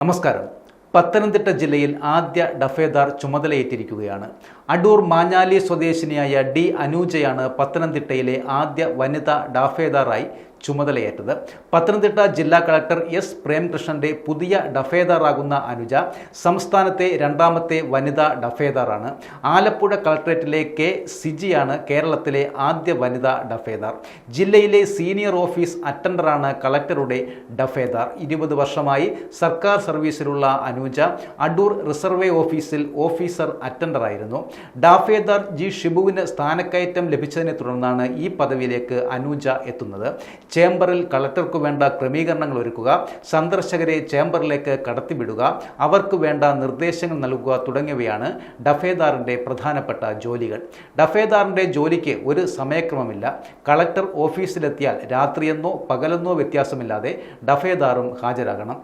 നമസ്കാരം. പത്തനംതിട്ട ജില്ലയിൽ ആദ്യ ഡഫേദാർ ചുമതലയേറ്റിരിക്കുകയാണ്. അടൂർ മാഞ്ഞാലി സ്വദേശിനിയായ ഡി അനൂജയാണ് പത്തനംതിട്ടയിലെ ആദ്യ വനിതാ ഡഫേദാറായി ചുമതലയേറ്റത്. പത്തനംതിട്ട ജില്ലാ കളക്ടർ എസ് പ്രേംകൃഷ്ണന്റെ പുതിയ ഡഫേദാറാകുന്ന അനുജ സംസ്ഥാനത്തെ രണ്ടാമത്തെ വനിതാ ഡഫേദാറാണ്. ആലപ്പുഴ കളക്ടറേറ്റിലെ കെ സിജിയാണ് കേരളത്തിലെ ആദ്യ വനിതാ ഡഫേദാർ. ജില്ലയിലെ സീനിയർ ഓഫീസ് അറ്റൻഡറാണ് കളക്ടറുടെ ഡഫേദാർ. 20 വർഷമായി സർക്കാർ സർവീസിലുള്ള അനുജ അടൂർ റിസർവേ ഓഫീസിൽ ഓഫീസർ അറ്റൻഡറായിരുന്നു. ഡഫേദാർ ജി ഷിബുവിന് സ്ഥാനക്കയറ്റം ലഭിച്ചതിനെ തുടർന്നാണ് ഈ പദവിയിലേക്ക് അനുജ എത്തുന്നത്. ചേംബറിൽ കളക്ടർക്ക് വേണ്ട ക്രമീകരണങ്ങൾ ഒരുക്കുക, സന്ദർശകരെ ചേംബറിലേക്ക് കടത്തിവിടുക, അവർക്ക് വേണ്ട നിർദ്ദേശങ്ങൾ നൽകുക തുടങ്ങിയവയാണ് ഡഫേദാറിൻ്റെ പ്രധാനപ്പെട്ട ജോലികൾ. ഡഫേദാറിൻ്റെ ജോലിക്ക് ഒരു സമയക്രമമില്ല. കളക്ടർ ഓഫീസിലെത്തിയാൽ രാത്രിയെന്നോ പകലെന്നോ വ്യത്യാസമില്ലാതെ ഡഫേദാറും ഹാജരാകണം.